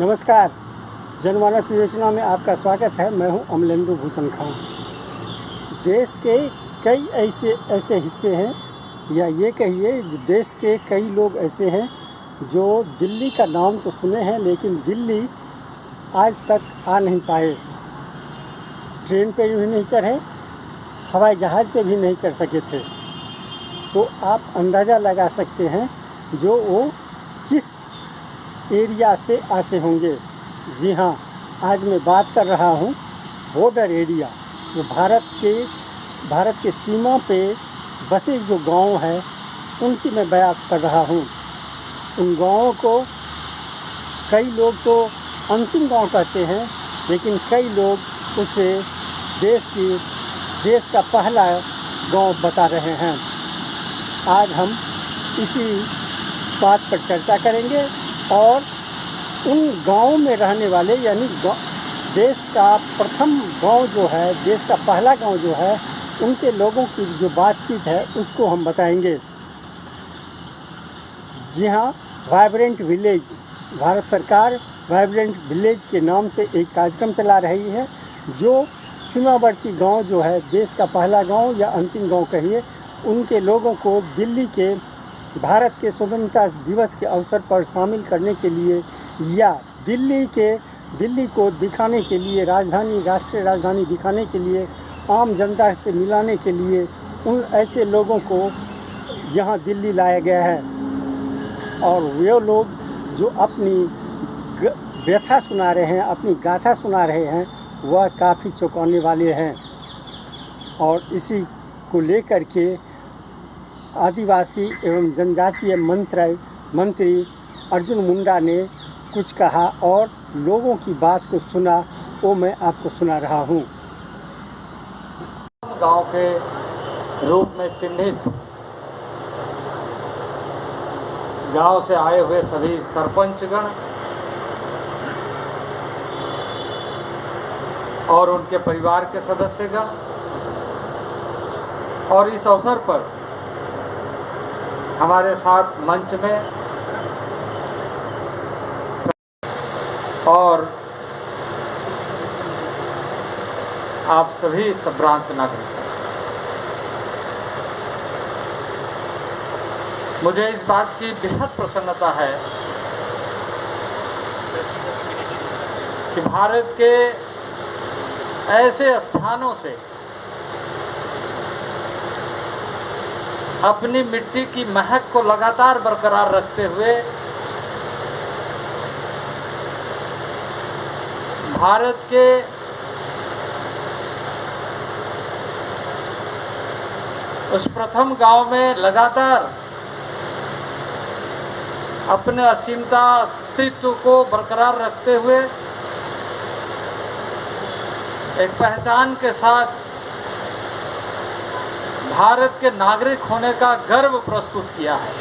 नमस्कार, जनमानस योजना में आपका स्वागत है। मैं हूं अमलेंदु भूषण खान। देश के कई ऐसे हिस्से हैं, या ये कहिए देश के कई लोग ऐसे हैं जो दिल्ली का नाम तो सुने हैं, लेकिन दिल्ली आज तक आ नहीं पाए। ट्रेन पे भी नहीं चढ़े, हवाई जहाज़ पे भी नहीं चढ़ सके थे। तो आप अंदाज़ा लगा सकते हैं जो वो किस एरिया से आते होंगे। जी हाँ, आज मैं बात कर रहा हूँ बॉर्डर एरिया, जो भारत के सीमा पे बसे जो गांव है उनकी मैं बात कर रहा हूँ। उन गाँवों को कई लोग तो अंतिम गांव कहते हैं, लेकिन कई लोग उसे देश का पहला गांव बता रहे हैं। आज हम इसी बात पर चर्चा करेंगे और उन गाँव में रहने वाले, यानी देश का प्रथम गांव जो है, देश का पहला गांव जो है, उनके लोगों की जो बातचीत है उसको हम बताएंगे। जी हाँ, वाइब्रेंट विलेज, भारत सरकार वाइब्रेंट विलेज के नाम से एक कार्यक्रम चला रही है, जो सीमावर्ती गांव जो है, देश का पहला गांव या अंतिम गांव कहिए, उनके लोगों को दिल्ली के भारत के स्वतंत्रता दिवस के अवसर पर शामिल करने के लिए, या दिल्ली को दिखाने के लिए, राष्ट्रीय राजधानी दिखाने के लिए, आम जनता से मिलाने के लिए उन ऐसे लोगों को यहाँ दिल्ली लाया गया है। और वे लोग जो अपनी व्यथा सुना रहे हैं, अपनी गाथा सुना रहे हैं, वह काफ़ी चौंकाने वाले हैं। और इसी को लेकर के आदिवासी एवं जनजातीय मंत्री अर्जुन मुंडा ने कुछ कहा और लोगों की बात को सुना, वो मैं आपको सुना रहा हूँ। गांव के रूप में चिन्हित गांव से आए हुए सभी सरपंचगण और उनके परिवार के सदस्यगण, और इस अवसर पर हमारे साथ मंच में और आप सभी संभ्रांत नागरिक, मुझे इस बात की बेहद प्रसन्नता है कि भारत के ऐसे स्थानों से अपनी मिट्टी की महक को लगातार बरकरार रखते हुए भारत के उस प्रथम गांव में लगातार अपने असीमता अस्तित्व को बरकरार रखते हुए एक पहचान के साथ भारत के नागरिक होने का गर्व प्रस्तुत किया है।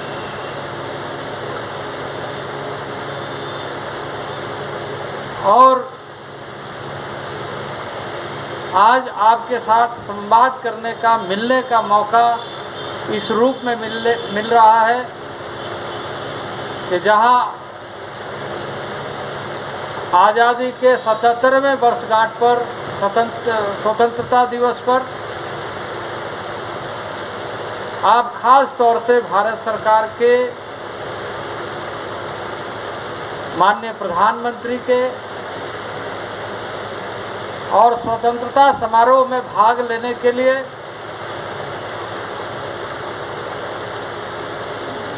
और आज आपके साथ संवाद करने का, मिलने का मौका इस रूप में मिल रहा है कि जहां आज़ादी के 77वें वर्षगांठ पर, स्वतंत्रता दिवस पर आप खास तौर से भारत सरकार के माननीय प्रधानमंत्री के और स्वतंत्रता समारोह में भाग लेने के लिए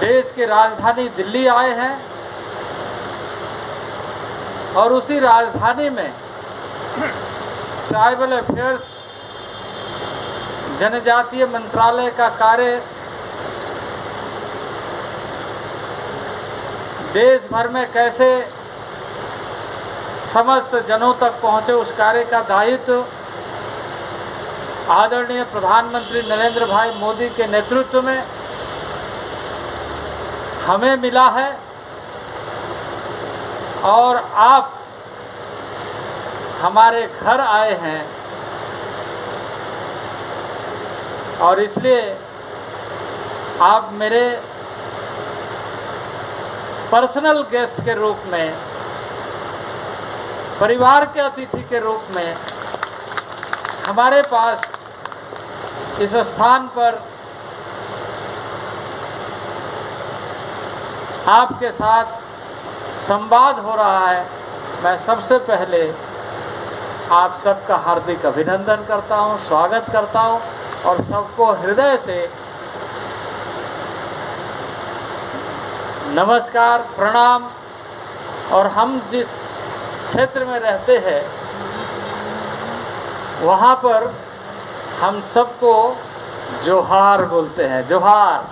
देश की राजधानी दिल्ली आए हैं। और उसी राजधानी में ट्राइबल अफेयर्स, जनजातीय मंत्रालय का कार्य देश भर में कैसे समस्त जनों तक पहुँचे, उस कार्य का दायित्व आदरणीय प्रधानमंत्री नरेंद्र भाई मोदी के नेतृत्व में हमें मिला है। और आप हमारे घर आए हैं, और इसलिए आप मेरे पर्सनल गेस्ट के रूप में परिवार के अतिथि के रूप में हमारे पास इस स्थान पर आपके साथ संवाद हो रहा है, मैं सबसे पहले आप सबका हार्दिक अभिनंदन करता हूं, स्वागत करता हूं और सबको हृदय से नमस्कार, प्रणाम। और हम जिस क्षेत्र में रहते हैं वहाँ पर हम सबको जोहार बोलते हैं, जोहार।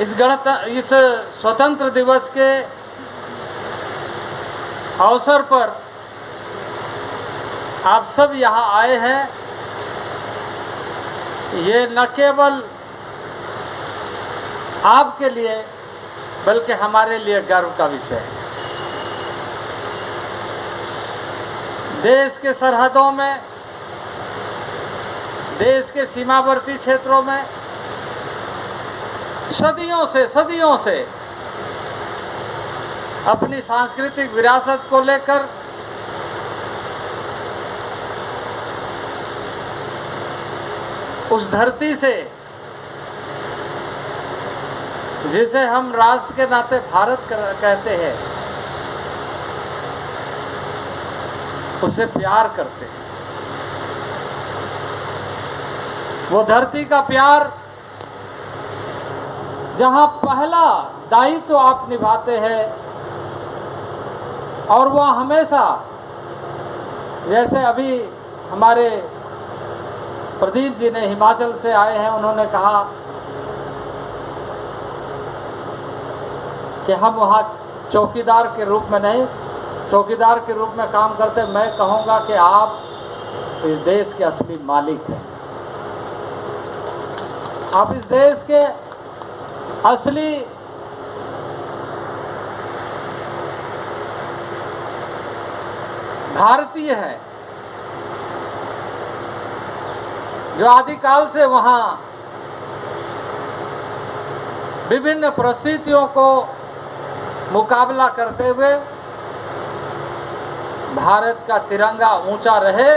इस स्वतंत्र दिवस के अवसर पर आप सब यहाँ आए हैं, ये न केवल आपके लिए बल्कि हमारे लिए गर्व का विषय है। देश के सरहदों में, देश के सीमावर्ती क्षेत्रों में सदियों से अपनी सांस्कृतिक विरासत को लेकर उस धरती से, जिसे हम राष्ट्र के नाते भारत कहते हैं, उसे प्यार करते हैं। वो धरती का प्यार जहां पहला दायित्व तो आप निभाते हैं और वह हमेशा, जैसे अभी हमारे प्रदीप जी ने हिमाचल से आए हैं, उन्होंने कहा कि हम वहाँ चौकीदार के रूप में नहीं, चौकीदार के रूप में काम करते। मैं कहूँगा कि आप इस देश के असली मालिक हैं, आप इस देश के असली भारतीय हैं, जो आदिकाल से वहाँ विभिन्न परिस्थितियों को मुकाबला करते हुए भारत का तिरंगा ऊंचा रहे,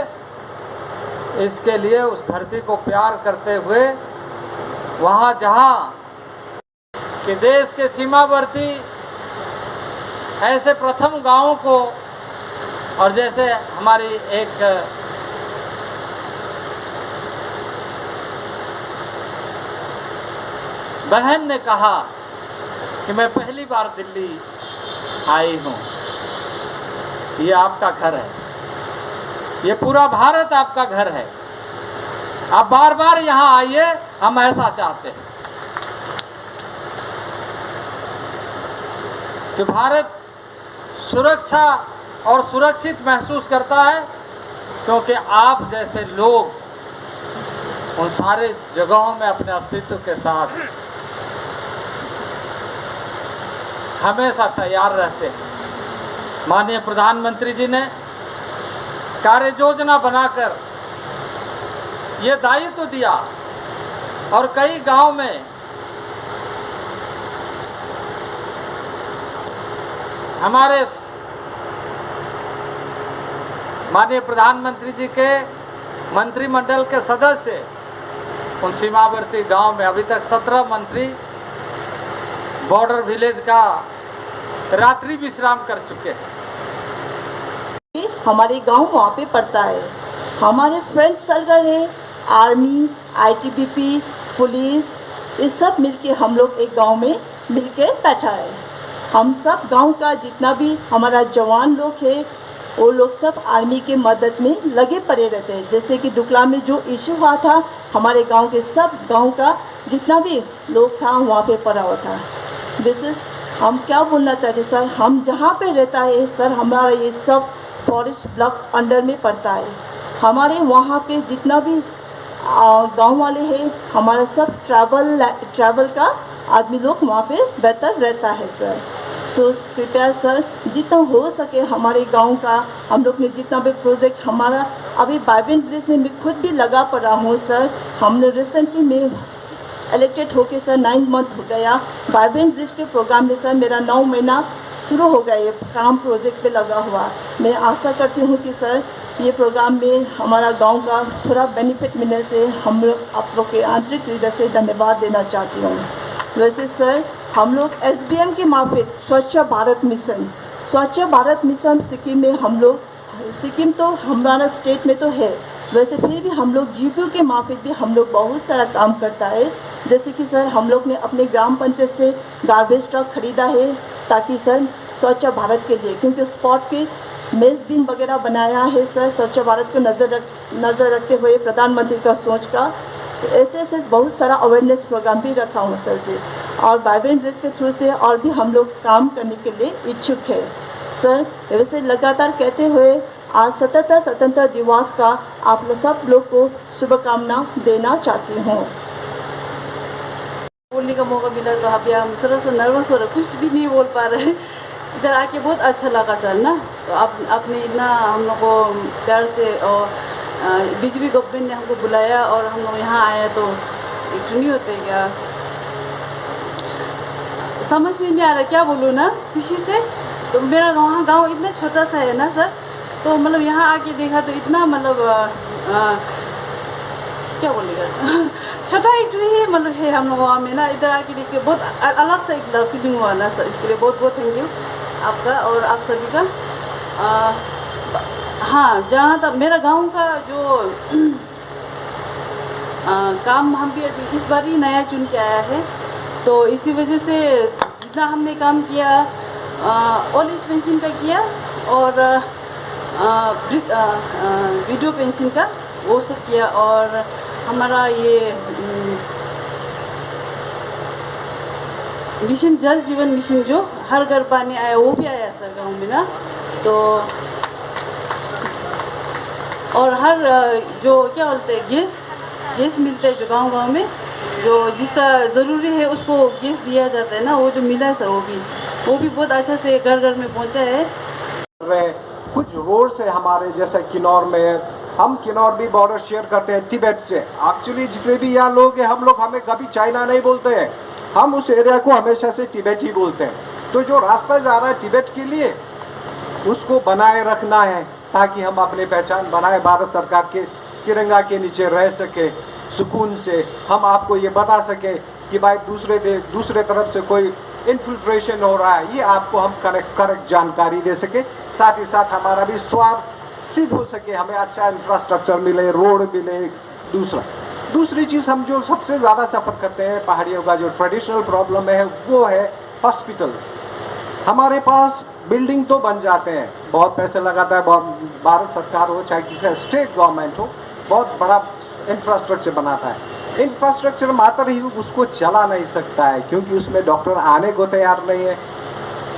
इसके लिए उस धरती को प्यार करते हुए वहाँ जहाँ कि देश के सीमावर्ती ऐसे प्रथम गांवों को, और जैसे हमारी एक बहन ने कहा कि मैं पहली बार दिल्ली आई हूँ, ये आपका घर है, ये पूरा भारत आपका घर है, आप बार बार यहाँ आइए, हम ऐसा चाहते हैं कि भारत सुरक्षा और सुरक्षित महसूस करता है, क्योंकि आप जैसे लोग उन सारे जगहों में अपने अस्तित्व के साथ हमेशा तैयार रहते हैं। माननीय प्रधानमंत्री जी ने कार्य योजना बनाकर ये दायित्व दिया और कई गांव में हमारे माननीय प्रधानमंत्री जी के मंत्रिमंडल के सदस्य उन सीमावर्ती गांव में, अभी तक 17 मंत्री बॉर्डर विलेज का रात्रि विश्राम कर चुके हैं। हमारे गांव वहाँ पे पड़ता है, हमारे फ्रेंड सर्कल है, आर्मी, आईटीबीपी, पुलिस, ये सब मिलके हम लोग एक गांव में मिलके बैठा है। हम सब गांव का जितना भी हमारा जवान लोग है, वो लोग सब आर्मी के मदद में लगे पड़े रहते हैं। जैसे कि डुकला में जो इशू हुआ था, हमारे गांव के सब गांव का जितना भी लोग था वहाँ पे पड़ा हुआ था। विशेष हम क्या बोलना चाहते सर, हम जहाँ पे रहता है सर, हमारा ये सब फॉरेस्ट ब्लॉक अंडर में पड़ता है। हमारे वहाँ पे जितना भी गांव वाले हैं, हमारा सब ट्रैवल का आदमी लोग वहाँ पे बेहतर रहता है सर। सो कृपया सर, जितना हो सके हमारे गांव का, हम लोग ने जितना भी प्रोजेक्ट, हमारा अभी बाइबन ब्रिज में मैं खुद भी लगा पड़ा हूँ सर। हमने रिसेंटली में इलेक्टेड होके सर 9 मंथ हो गया, वाइब्रेंट ब्रिज के प्रोग्राम में सर मेरा 9 महीना शुरू हो गया, ये काम प्रोजेक्ट पे लगा हुआ। मैं आशा करती हूँ कि सर ये प्रोग्राम में हमारा गांव का थोड़ा बेनिफिट मिलने से हम लोग आप लोग के आंतरिक हृदय से धन्यवाद देना चाहती हूँ। वैसे सर हम लोग SBM के मार्फत स्वच्छ भारत मिशन सिक्किम में हम लोग, सिक्किम तो हमारा स्टेट में तो है, वैसे फिर भी हम लोग GPO के मार्फत भी हम लोग बहुत सारा काम करता है। जैसे कि सर हम लोग ने अपने ग्राम पंचायत से गार्बेज ट्रक खरीदा है ताकि सर स्वच्छ भारत के लिए, क्योंकि स्पॉट के मेज बिन वगैरह बनाया है सर, स्वच्छ भारत को नज़र रखते हुए प्रधानमंत्री का सोच का। ऐसे ऐसे बहुत सारा अवेयरनेस प्रोग्राम भी रखा हूँ सर जी, और वाइब्रेंट ब्रिज के थ्रू से और भी हम लोग काम करने के लिए इच्छुक है सर। वैसे लगातार कहते हुए आज 77 स्वतंत्रता दिवस का आप लोग सब लोग को शुभकामना देना चाहती हूँ। बोलने का मौका मिला तो अभी हम थोड़ा सा नर्वस हो रहे, कुछ भी नहीं बोल पा रहे। इधर आके बहुत अच्छा लगा सर ना, तो आपने इतना हम लोग को प्यार से और BJP गवर्नमेंट ने हमको बुलाया और हम लोग यहाँ आए तो एक नहीं होते क्या, समझ में नहीं आ रहा क्या बोलूँ ना खुशी से। तो मेरा गांव इतना छोटा सा है ना सर, तो मतलब यहाँ आके देखा तो इतना मतलब क्या बोलेगा छोटा एक ही मतलब है हम लोग वहाँ में ना। इधर आके देख के बहुत अलग सा एक फीलिंग हुआ ना सर, इसके लिए बहुत बहुत थैंक यू आपका और आप सभी का। हाँ, जहाँ तक मेरा गांव का जो काम हम भी अभी इस बार ही नया चुन के आया है, तो इसी वजह से जितना हमने काम किया ओल्ड एज पेंशन का किया और विडो पेंशन का वो सब किया, और हमारा ये मिशन जल जीवन मिशन जो हर घर पानी आया वो भी आया सर गाँव में ना। तो और हर जो क्या बोलते हैं गैस मिलता है जो गांव में, जो जिसका ज़रूरी है उसको गैस दिया जाता है ना, वो जो मिला है सर वो भी बहुत अच्छा से घर घर में पहुंचा है। कुछ रोड से हमारे जैसे किन्नौर में, हम किन्नौर भी बॉर्डर शेयर करते हैं तिब्बत से। एक्चुअली जितने भी यहाँ लोग हैं हम लोग हमें कभी चाइना नहीं बोलते हैं, हम उस एरिया को हमेशा से तिब्बत ही बोलते हैं। तो जो रास्ता जा रहा है तिब्बत के लिए उसको बनाए रखना है ताकि हम अपनी पहचान बनाए, भारत सरकार के तिरंगा के नीचे रह सके सुकून से। हम आपको ये बता सके कि भाई दूसरे तरफ से कोई इन्फिल्ट्रेशन हो रहा है, ये आपको हम करेक्ट जानकारी दे सके। साथ ही साथ हमारा भी स्वार्थ सिद्ध हो सके, हमें अच्छा इंफ्रास्ट्रक्चर मिले, रोड मिले। दूसरी चीज़ हम जो सबसे ज़्यादा सफ़र करते हैं पहाड़ियों का जो ट्रेडिशनल प्रॉब्लम है वो है हॉस्पिटल्स। हमारे पास बिल्डिंग तो बन जाते हैं, बहुत पैसे लगाता है भारत सरकार हो चाहे किसी स्टेट गवर्नमेंट हो, बहुत बड़ा इंफ्रास्ट्रक्चर बनाता है। इंफ्रास्ट्रक्चर मात्र ही उसको चला नहीं सकता है क्योंकि उसमें डॉक्टर आने को तैयार नहीं है,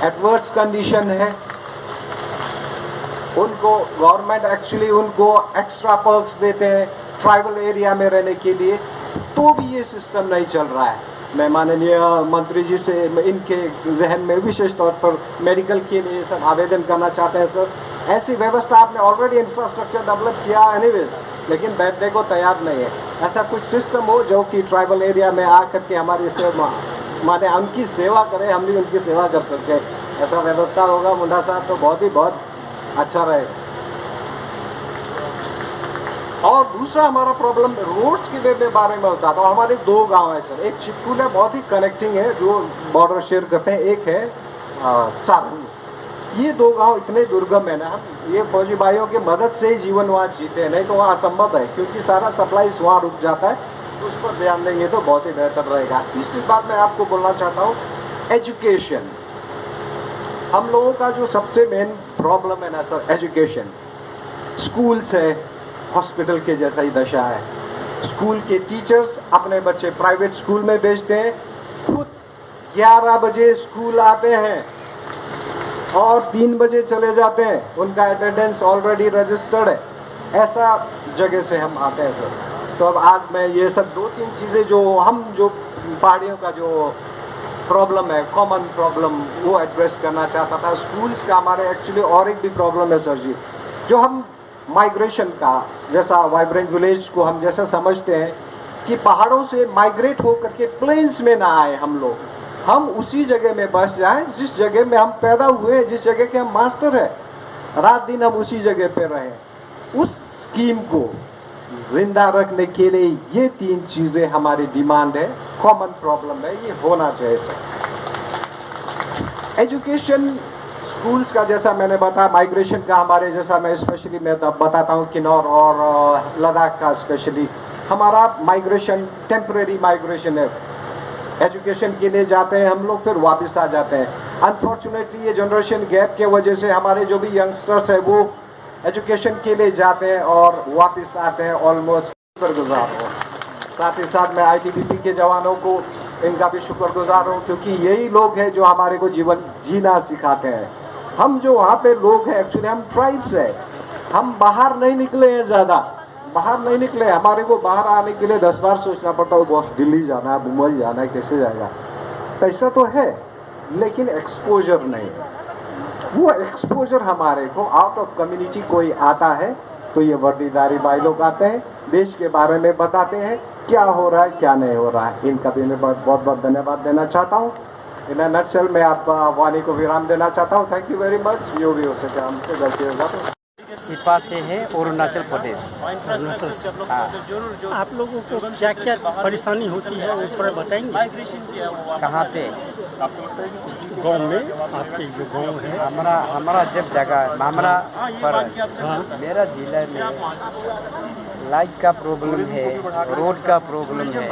एडवर्स कंडीशन है। उनको गवर्नमेंट एक्चुअली उनको एक्स्ट्रा पर्क्स देते हैं ट्राइबल एरिया में रहने के लिए, तो भी ये सिस्टम नहीं चल रहा है। मैं माननीय मंत्री जी से इनके जहन में विशेष तौर पर मेडिकल के लिए सब आवेदन करना चाहते हैं सर। ऐसी व्यवस्था आपने ऑलरेडी इंफ्रास्ट्रक्चर डेवलप किया एनीवेज, लेकिन बैठने को तैयार नहीं है। ऐसा कुछ सिस्टम हो जो कि ट्राइबल एरिया में आकर के हमारी सेवा माने उनकी सेवा करें, हम भी उनकी सेवा कर सकते हैं। ऐसा व्यवस्था होगा मुंडा साहब तो बहुत अच्छा रहेगा। और दूसरा हमारा प्रॉब्लम रोड्स के बारे में होता था। हमारे 2 गांव है सर, एक चिपकुल है बहुत ही कनेक्टिंग है जो बॉर्डर शेयर करते हैं, एक है चारू। ये 2 गांव इतने दुर्गम है ना, ये फौजी भाइयों की मदद से ही जीवन वहाँ जीते हैं, नहीं तो वहाँ असंभव है क्योंकि सारा सप्लाई वहाँ रुक जाता है। उस पर ध्यान देंगे तो बहुत ही बेहतर रहेगा। तीसरी बात मैं आपको बोलना चाहता हूँ एजुकेशन। हम लोगों का जो सबसे मेन प्रॉब्लम है ना सर एजुकेशन। स्कूल्स है हॉस्पिटल के जैसा ही दशा है। स्कूल के टीचर्स अपने बच्चे प्राइवेट स्कूल में भेजते हैं, खुद 11 बजे स्कूल आते हैं और 3 बजे चले जाते हैं, उनका अटेंडेंस ऑलरेडी रजिस्टर्ड है। ऐसा जगह से हम आते हैं सर। तो अब आज मैं ये सब 2-3 चीज़ें जो पहाड़ियों का जो प्रॉब्लम है, कॉमन प्रॉब्लम, वो एड्रेस करना चाहता था। स्कूल्स का हमारे एक्चुअली और एक भी प्रॉब्लम है सर जी, जो हम माइग्रेशन का जैसा वाइब्रेंट विलेज को हम जैसा समझते हैं कि पहाड़ों से माइग्रेट होकर के प्लेन्स में ना आए हम लोग, हम उसी जगह में बस जाएं जिस जगह में हम पैदा हुए, जिस जगह के हम मास्टर हैं, रात दिन हम उसी जगह पे रहें। उस स्कीम को जिंदा रखने के लिए ये 3 चीज़ें हमारी डिमांड है, कॉमन प्रॉब्लम है, ये होना चाहिए सर। एजुकेशन स्कूल्स का जैसा मैंने बताया, माइग्रेशन का हमारे जैसा मैं स्पेशली मैं बताता हूँ किन्नौर और लद्दाख का स्पेशली हमारा माइग्रेशन टेम्परेरी माइग्रेशन है। एजुकेशन के लिए जाते हैं हम लोग, फिर वापस आ जाते हैं। अनफॉर्चुनेटली ये जनरेशन गैप के वजह से हमारे जो भी यंगस्टर्स है वो एजुकेशन के लिए जाते हैं और वापस आते हैं ऑलमोस्ट शुक्रगुजार हो। साथ ही साथ मैं ITBP के जवानों को इनका भी शुक्रगुजार हूँ, क्योंकि यही लोग हैं जो हमारे को जीवन जीना सिखाते हैं। हम जो वहाँ पे लोग हैं एक्चुअली हम ट्राइब्स हैं, हम बाहर नहीं निकले हैं, ज़्यादा बाहर नहीं निकले। हमारे को बाहर आने के लिए 10 बार सोचना पड़ता है, बॉस दिल्ली जाना है, मुंबई जाना है, कैसे जाएगा। पैसा तो है लेकिन एक्सपोजर नहीं है। वो एक्सपोजर हमारे को आउट ऑफ कम्युनिटी कोई आता है तो ये वर्दीधारी भाई लोग आते हैं, देश के बारे में बताते हैं क्या हो रहा है क्या नहीं हो रहा है। इनका भी मैं बहुत बहुत धन्यवाद देना चाहता हूँ। इन नटसेल मैं आपका वाणी को विराम देना चाहता हूँ। Thank you very much. जो भी हो सके हमसे गलती होगा तो। सिपा से है, अरुणाचल प्रदेश। अरुणाचल से हाँ। आप लोगों को क्या क्या परेशानी होती है वो थोड़ा बताएंगे? कहाँ पे? गांव में, आपके जो गांव है। हमारा जब जगह हमारा पर मेरा जिला में लाइट का प्रॉब्लम है, रोड का प्रॉब्लम है,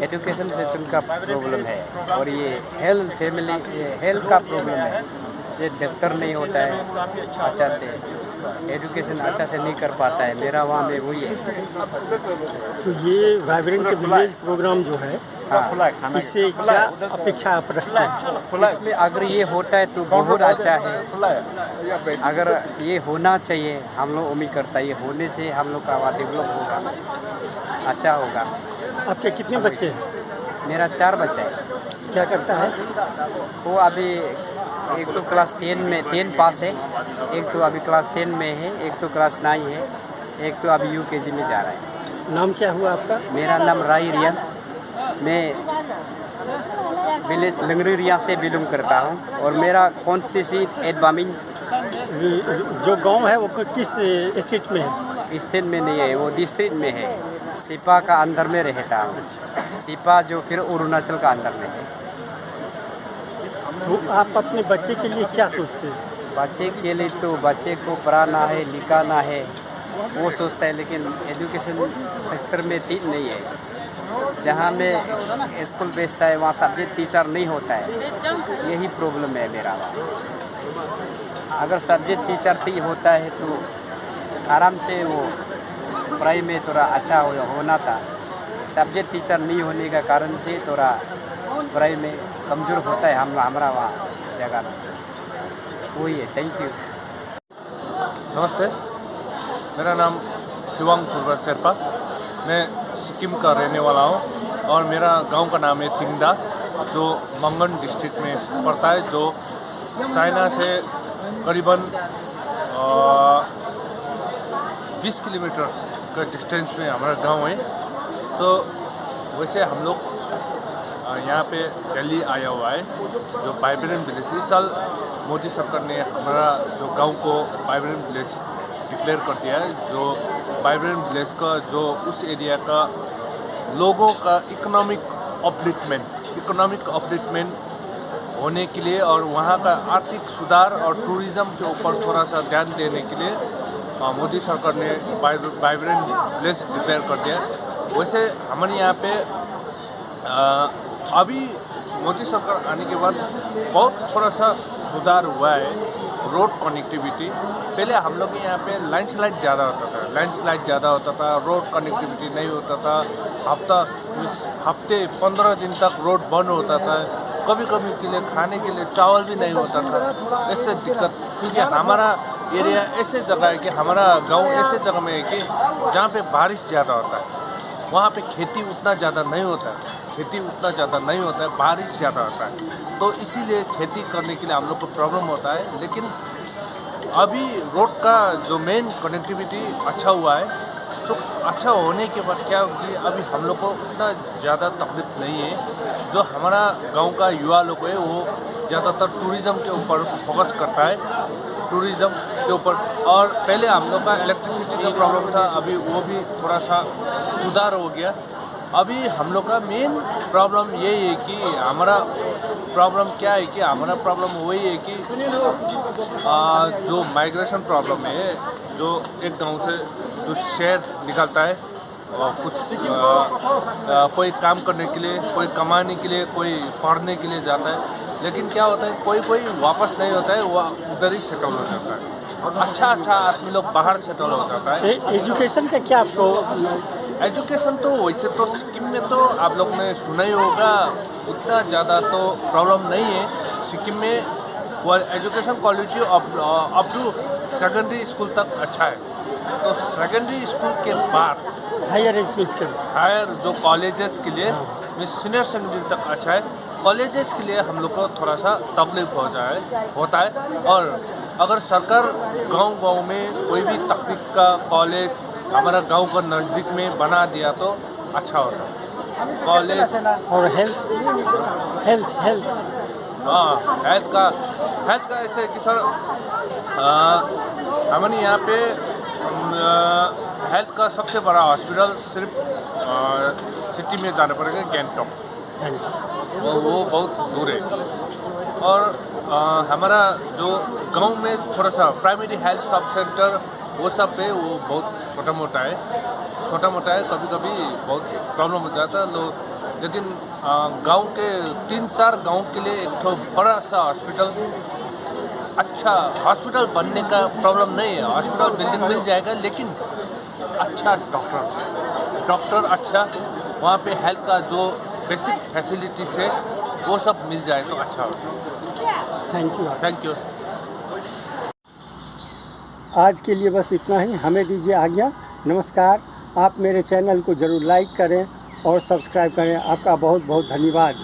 एजुकेशन सिस्टम का प्रॉब्लम है और ये हेल्थ का प्रॉब्लम है। ये डॉक्टर नहीं होता है अच्छा से, एजुकेशन अच्छा से नहीं कर पाता है। मेरा वहाँ में वही है। तो ये वाइब्रेंट विलेज प्रोग्राम जो है, हाँ, इससे क्या अपेक्षा आप रखते हैं? इसमें अगर ये होता है तो बहुत अच्छा है। अगर ये होना चाहिए, हम लोग उम्मीद करता है ये होने से हम लोग का डेवलप होगा, अच्छा होगा। आपके कितने बच्चे हैं? मेरा 4 बच्चा है। क्या करता है? वो अभी एक तो क्लास 10 पास है, एक तो अभी क्लास 10 में है, एक तो क्लास 9 है, एक तो अभी UKG में जा रहा है। नाम क्या हुआ आपका? मेरा नाम राई रियन, मैं विलेज लंगरी रिया से बिलोंग करता हूँ और मेरा कॉन्स्टिट्यूंसी एडवामिंग। जो गांव है वो किस स्टेट में है? स्टेट में नहीं है, वो डिस्ट्रिक्ट में है। सिपा का अंदर में रहता हूँ। सिपा जो फिर अरुणाचल का अंदर में है। तो आप अपने बच्चे के लिए क्या सोचते हैं? बच्चे के लिए तो बच्चे को पढ़ाना है, लिखाना है, वो सोचता है, लेकिन एजुकेशन सेक्टर में ठीक नहीं है। जहाँ में स्कूल भेजता है वहाँ सब्जेक्ट टीचर नहीं होता है, यही प्रॉब्लम है मेरा। अगर सब्जेक्ट टीचर ठीक होता है तो आराम से वो पढ़ाई में थोड़ा अच्छा होना था। सब्जेक्ट टीचर नहीं होने का कारण से थोड़ा पढ़ाई में कमज़ोर होता है हमारा वहाँ जगह में, वही है। Thank you. नमस्ते, मेरा नाम शिवांग पूर्वा शेरपा, मैं सिक्किम का रहने वाला हूँ और मेरा गांव का नाम है तिंगदा, जो मंगन डिस्ट्रिक्ट में पड़ता है, जो चाइना से करीबन 20 किलोमीटर का डिस्टेंस में हमारा गांव है। तो वैसे हम लोग यहाँ पे दिल्ली आया हुआ है, जो वाइब्रेंट विलेज। इस साल मोदी सरकार ने हमारा जो गांव को वाइब्रेंट विलेज डिक्लेयर कर दिया है, जो वाइब्रेंट विलेज का जो उस एरिया का लोगों का इकोनॉमिक अपलिफ्टमेंट होने के लिए और वहाँ का आर्थिक सुधार और टूरिज़्म के ऊपर थोड़ा सा ध्यान देने के लिए मोदी सरकार ने वाइब्रेंट विलेज डिक्लेयर कर दिया। वैसे हमारे यहाँ पे अभी मोदी सरकार आने के बाद बहुत थोड़ा सा सुधार हुआ है। रोड कनेक्टिविटी, पहले हम लोग के यहाँ पे लैंडस्लाइड ज़्यादा होता था, रोड कनेक्टिविटी नहीं होता था। हफ्ते 15 दिन तक रोड बंद होता था, कभी के लिए खाने के लिए चावल भी नहीं होता था। ऐसे दिक्कत, क्योंकि हमारा एरिया ऐसे जगह है कि हमारा गांव ऐसे जगह में है कि जहाँ पे बारिश ज़्यादा होता है, वहाँ पे खेती उतना ज़्यादा नहीं होता है, बारिश ज़्यादा होता है। तो इसीलिए खेती करने के लिए हम लोग को प्रॉब्लम होता है। लेकिन अभी रोड का जो मेन कनेक्टिविटी अच्छा हुआ है, सो अच्छा होने के बाद क्या होगी, अभी हम लोग को इतना ज़्यादा तकलीफ नहीं है। जो हमारा गांव का युवा लोग है वो ज़्यादातर टूरिज़्म के ऊपर फोकस करता है, टूरिज़्म के ऊपर। और पहले हम लोग का इलेक्ट्रिसिटी का प्रॉब्लम था, अभी वो भी थोड़ा सा सुधार हो गया। अभी हम लोग का मेन प्रॉब्लम यही है कि हमारा प्रॉब्लम क्या है कि हमारा प्रॉब्लम वही है कि जो माइग्रेशन प्रॉब्लम है, जो एक गांव से जो शहर निकलता है और कुछ कोई काम करने के लिए, कोई कमाने के लिए, कोई पढ़ने के लिए जाता है, लेकिन क्या होता है कोई वापस नहीं होता है, वो उधर ही सेटल हो जाता है। अच्छा आदमी लोग बाहर सेटल हो जाता है। एजुकेशन का क्या एजुकेशन तो वैसे तो सिक्किम में तो आप लोग ने सुना ही होगा, उतना ज़्यादा तो प्रॉब्लम नहीं है सिक्किम में। Education quality up to secondary school तक अच्छा है। तो सेकेंडरी स्कूल के बाद हायर एजुकेशन, हायर जो कॉलेजेस के लिए सीनियर सेकेंडरी तक अच्छा है। कॉलेजेस के लिए हम लोग को थोड़ा सा तकलीफ होता है। और अगर सरकार गांव में कोई भी तकनीक का कॉलेज हमारा गांव का नज़दीक में बना दिया तो अच्छा होता है। कॉलेज और हेल्थ हाँ, हेल्थ का ऐसे कि सर हमारे यहाँ पे हेल्थ का सबसे बड़ा हॉस्पिटल सिर्फ सिटी में जाना पड़ेगा, गैंगटॉक, वो बहुत दूर है। और हमारा जो गांव में थोड़ा सा प्राइमरी हेल्थ सब सेंटर वो सब पे वो बहुत छोटा मोटा है, कभी कभी बहुत प्रॉब्लम हो जाता है लोग। लेकिन गांव के 3-4 गांव के लिए एक तो बड़ा सा हॉस्पिटल, अच्छा हॉस्पिटल बनने का प्रॉब्लम नहीं है, हॉस्पिटल बिल्डिंग मिल जाएगा, लेकिन अच्छा डॉक्टर अच्छा, वहाँ पे हेल्थ का जो बेसिक फैसिलिटीज है वो सब मिल जाए तो अच्छा होगा। Thank you. आज के लिए बस इतना ही, हमें दीजिए आज्ञा। नमस्कार। आप मेरे चैनल को ज़रूर लाइक करें और सब्सक्राइब करें। आपका बहुत बहुत धन्यवाद।